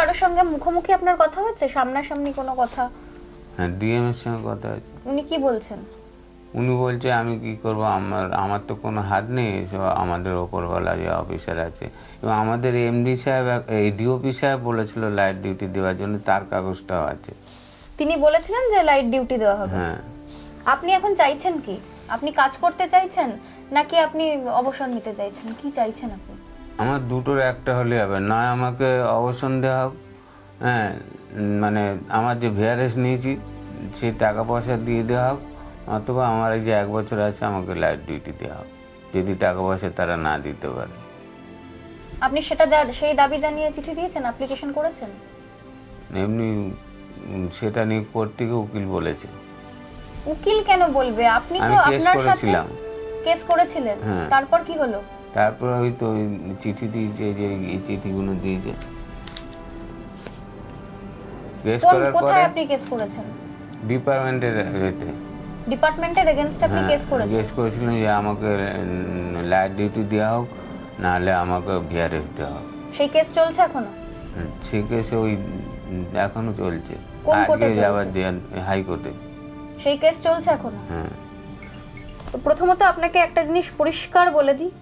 কারোর সঙ্গে মুখোমুখি আপনার কথা হচ্ছে, সামনাসামনি কোনো কথা? হ্যাঁ, ডিএম এর সঙ্গে কথা হয়েছে। উনি কি বলছেন? উনি বলছে আমি কি করব, আমার তো কোনো হাত নেই, সব আমাদের ওপরওয়ালা যে অফিসার আছে। এবং আমাদের এমডি সাহেব, এই ডিওপি সাহেব বলেছিল লাইট ডিউটি দেওয়ার জন্য, তার কাগজটাও আছে। তিনি বলেছিলেন যে লাইট ডিউটি দেওয়া হবে। হ্যাঁ। আপনি এখন চাইছেন কি? আপনি কাজ করতে চাইছেন নাকি আপনি অবসর নিতে চাইছেন? কি চাইছেন আপনি? আমার দুটোর একটা হলে হবে, নয় আমাকে অবসর দেওয়া হোক, হ্যাঁ, মানে আমার যে ভিআরএস নিয়েছি সেই টাকা পয়সা দিয়ে দেওয়া হোক, অথবা আমার এই যে 1 বছর আছে আমাকে লাইট ডিউটি দেওয়া হোক, যদি টাকা পয়সা তারা না দিতে পারে। আপনি সেই দাবি জানিয়ে চিঠি দিয়েছেন, অ্যাপ্লিকেশন করেছেন? এমনি সেটা নিয়ে করতে গিয়ে উকিল বলেছে। উকিল কেন বলবে? আপনি তো আপনার সাথে কেস করেছিলেন, তারপর কি হলো? তারপর হয়তো ওই চিঠি দিয়েছে, যে এই চিঠিগুলো দিয়েছে। কেস করার পরে কোথায় আপনি কেস করেছেন? ডিপার্টমেন্টের রেটে, ডিপার্টমেন্টের এগেইনস্ট আপনি কেস করেছেন? কেস করেছিলেন যে আমাকে লাইট ডিউটি দেওয়া হোক, না হলে আমাকে ভিআরএস দেওয়া হোক। সেই কেস চলছে এখনো? সেই কেস ওই এখনো চলছে, কোন কোর্টে আজকে যাওয়ার হাইকোর্টে। সেই কেস চলছে এখনো? হ্যাঁ। তো প্রথমত আপনাকে একটা জিনিস পরিষ্কার বলে দিই,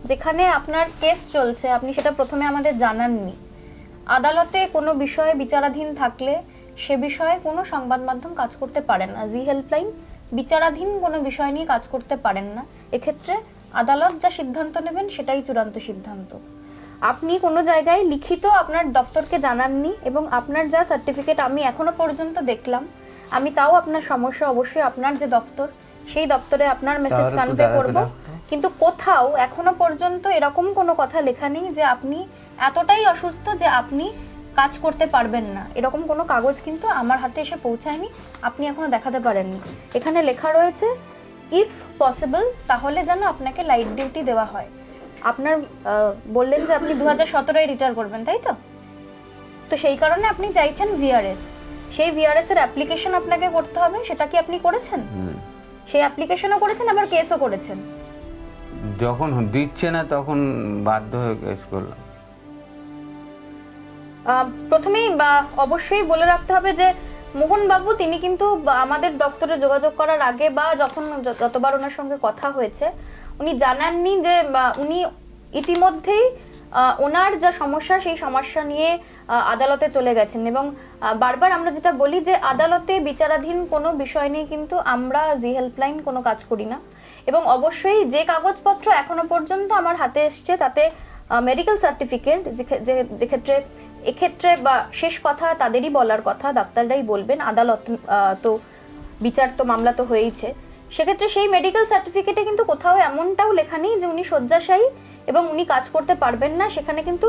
যেখানে আপনার কেস চলছে আপনি সেটা প্রথমে আমাদের জানাননি। আদালতে কোনো বিষয়ে বিচারাধীন থাকলে সে বিষয়ে কোনো সংবাদ মাধ্যম কাজ করতে পারেন না। জি হেল্পলাইন বিচারাধীন কোনো বিষয় নিয়ে কাজ করতে পারেন না। এক্ষেত্রে আদালত যা সিদ্ধান্ত নেবেন সেটাই চূড়ান্ত সিদ্ধান্ত। আপনি কোনো জায়গায় লিখিত আপনার দপ্তরকে জানাননি, এবং আপনার যা সার্টিফিকেট আমি এখনো পর্যন্ত দেখলাম, আমি তাও আপনার সমস্যা অবশ্যই আপনার যে দপ্তর সেই দপ্তরে আপনার মেসেজ কনভে করব, কিন্তু কোথাও এখনো পর্যন্ত এরকম কোনো কথা লেখা নেই যে আপনি এতটাই অসুস্থ যে আপনি কাজ করতে পারবেন না। এরকম কোনো কাগজ কিন্তু আমার হাতে এসে পৌঁছায়নি, আপনি এখনো দেখাতে পারেননি। এখানে লেখা রয়েছে ইফ পসিবল, তাহলে যেন আপনাকে লাইট ডিউটি দেওয়া হয়। আপনার বললেন যে আপনি 2017-এ রিটায়ার করবেন, তাই তো? তো সেই কারণে আপনি চাইছেন ভিআরএস। সেই ভিআরএস এর অ্যাপ্লিকেশন আপনাকে করতে হবে, সেটা কি আপনি করেছেন? সেই অ্যাপ্লিকেশনও করেছেন, আবার কেসও করেছেন। যখন দিচ্ছে না তখন বাধ্য হয়ে কেস করলাম। প্রথমেই অবশ্যই বলে রাখতে হবে যে মোহনবাবু তিনি কিন্তু আমাদের দপ্তরে যোগাযোগ করার আগে বা যতবার ওনার সঙ্গে কথা হয়েছে উনি জানাননি যে উনি ইতিমধ্যেই ওনার যা সমস্যা সেই সমস্যা নিয়ে আদালতে চলে গেছেন। এবং বারবার আমরা যেটা বলি যে আদালতে বিচারাধীন কোনো বিষয় নিয়ে কিন্তু আমরা জি হেল্পলাইন কোনো কাজ করি না। এবং অবশ্যই যে কাগজপত্র এখনো পর্যন্ত আমার হাতে এসছে তাতে মেডিকেল সার্টিফিকেট, যেক্ষেত্রে এক্ষেত্রে বা শেষ কথা তাদেরই বলার কথা, ডাক্তাররাই বলবেন, আদালত তো বিচার তো মামলা তো হয়েইছে, সেক্ষেত্রে সেই মেডিকেল সার্টিফিকেটে কিন্তু কোথাও এমনটাও লেখা নেই যে উনি শয্যাশায়ী এবং উনি কাজ করতে পারবেন না। সেখানে কিন্তু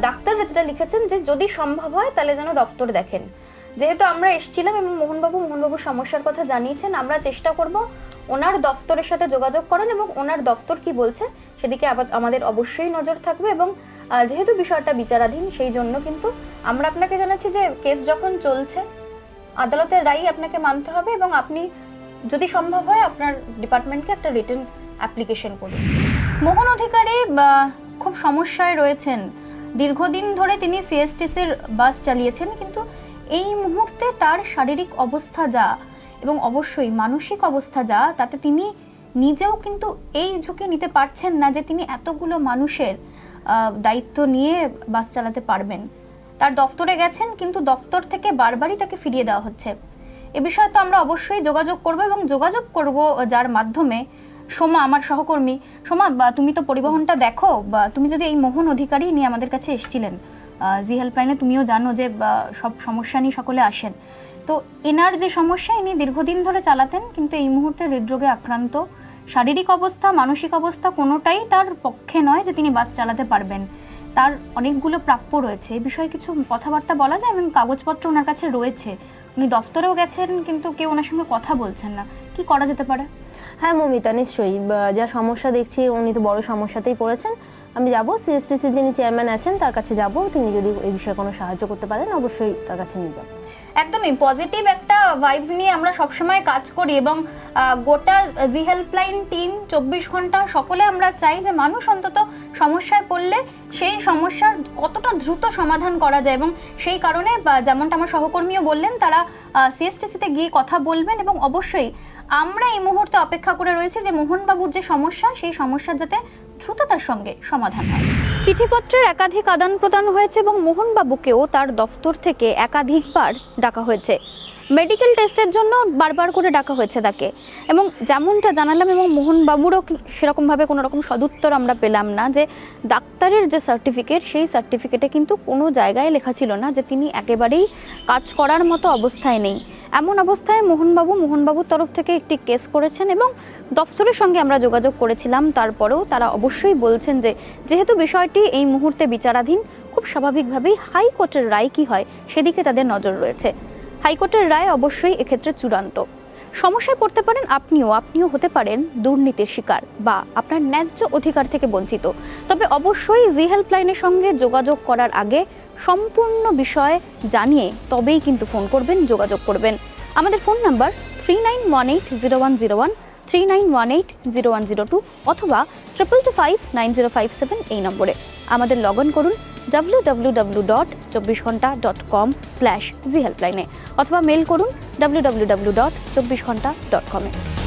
ডাক্তাররা যেটা লিখেছেন যে যদি সম্ভব হয় তাহলে যেন দপ্তর দেখেন। যেহেতু আমরা এসেছিলাম এবং মোহনবাবুর সমস্যার কথা জানিয়েছেন, আমরা চেষ্টা করব ওনার দপ্তরের সাথে যোগাযোগ করেন এবং ওনার দপ্তর কি বলছে সেদিকে আমাদের অবশ্যই নজর থাকবে। এবং যেহেতু বিষয়টা বিচারাধীন সেই জন্য কিন্তু আমরা আপনাকে জানাচ্ছি যে কেস যখন চলছে আদালতের রায় আপনাকে মানতে হবে এবং আপনি যদি সম্ভব হয় আপনার ডিপার্টমেন্টকে একটা রিটেন অ্যাপ্লিকেশন করুন। মোহন অধিকারী খুব সমস্যায় রয়েছেন। দীর্ঘদিন ধরে তিনি সিএসটিসির বাস চালিয়েছেন, কিন্তু এই মুহূর্তে তার শারীরিক অবস্থা যা এবং অবশ্যই মানসিক অবস্থা যা, তাতে তিনি নিজেও কিন্তু এই ঝুঁকি নিতে পারছেন না যে তিনি এতগুলো মানুষের দায়িত্ব নিয়ে বাস চালাতে পারবেন। তার দপ্তরে গেছেন কিন্তু দপ্তর থেকে বারবারই তাকে ফিরিয়ে দেওয়া হচ্ছে। এ বিষয়ে তো আমরা অবশ্যই যোগাযোগ করব এবং যোগাযোগ করব যার মাধ্যমে সোমা, আমার সহকর্মী। সোমা, তুমি তো পরিবহনটা দেখো, বা তুমি যদি এই মোহন অধিকারী নিয়ে আমাদের কাছে এসেছিলেন জি হেল্পলাইনে, তুমিও জানো যে সব সমস্যা নিয়ে সকলে আসেন। তো এনার যে সমস্যা, ইনি দীর্ঘদিন ধরে চালাতেন কিন্তু এই মুহূর্তে হৃদরোগে আক্রান্ত। শারীরিক অবস্থা মানসিক অবস্থা কোনোটাই তার পক্ষে নয় যে তিনি বাস চালাতে পারবেন। তার অনেকগুলো প্রাপ্য রয়েছে, এই বিষয়ে কিছু কথাবার্তা বলা যায় এবং কাগজপত্র ওনার কাছে রয়েছে। উনি দপ্তরেও গেছেন কিন্তু কেউ ওনার সঙ্গে কথা বলছেন না। কি করা যেতে পারে? হ্যাঁ মমিতা, নিশ্চয়ই যা সমস্যা দেখছি উনি তো বড় সমস্যাতেই পড়েছেন। আমি যাব, সিএসটিসি যিনি চেয়ারম্যান আছেন তার কাছে যাব, তিনি যদি এই বিষয়ে কোনো সাহায্য করতে পারেন অবশ্যই তার কাছে নিয়ে যাব। একদমই পজিটিভ একটা ভাইবস নিয়ে আমরা সবসময় কাজ করি এবং গোটা জি হেল্পলাইন টিম 24 ঘন্টা সকলে আমরা চাই যে মানুষ অন্তত সমস্যায় পড়লে সেই সমস্যার কতটা দ্রুত সমাধান করা যায়, এবং সেই কারণে যেমনটা আমার সহকর্মীও বললেন তারা সিএসটিসিতে গিয়ে কথা বলবেন। এবং অবশ্যই আমরা এই মুহূর্তে অপেক্ষা করে রয়েছে যে মোহনবাবুর যে সমস্যা সেই সমস্যার যাতে দ্রুততার সঙ্গে সমাধান হয়। চিঠিপত্রের একাধিক আদান প্রদান হয়েছে এবং মোহনবাবুকেও তার দফতর থেকে একাধিকবার ডাকা হয়েছে, মেডিকেল টেস্টের জন্য বারবার করে ডাকা হয়েছে তাকে। এবং যেমনটা জানালাম, এবং মোহনবাবুরও সেরকমভাবে কোনো রকম সদুত্তর আমরা পেলাম না যে ডাক্তারের যে সার্টিফিকেট সেই সার্টিফিকেটে কিন্তু কোনো জায়গায় লেখা ছিল না যে তিনি একেবারেই কাজ করার মতো অবস্থায় নেই। এমন অবস্থায় মোহনবাবুর তরফ থেকে একটি কেস করেছেন এবং দফতরের সঙ্গে আমরা যোগাযোগ করেছিলাম, তারপরেও তারা অবশ্যই বলছেন যে যেহেতু বিষয়টি এই মুহূর্তে বিচারাধীন, খুব স্বাভাবিকভাবেই হাইকোর্টের রায় কী হয় সেদিকে তাদের নজর রয়েছে। হাইকোর্টের রায় অবশ্যই এক্ষেত্রে চূড়ান্ত। সমস্যায় পড়তে পারেন আপনিও হতে পারেন দুর্নীতির শিকার বা আপনার ন্যায্য অধিকার থেকে বঞ্চিত। তবে অবশ্যই জি হেল্পলাইনের সঙ্গে যোগাযোগ করার আগে সম্পূর্ণ বিষয় জানিয়ে তবেই কিন্তু ফোন করবেন, যোগাযোগ করবেন। আমাদের ফোন নাম্বার 39180101, 39180102 অথবা 22259057 এই নম্বরে। আমাদের লগ ইন করুন www.24ঘণ্টা.com/জি হেল্পলাইনে অথবা মেল করুন www.24ঘণ্টা.com-এ।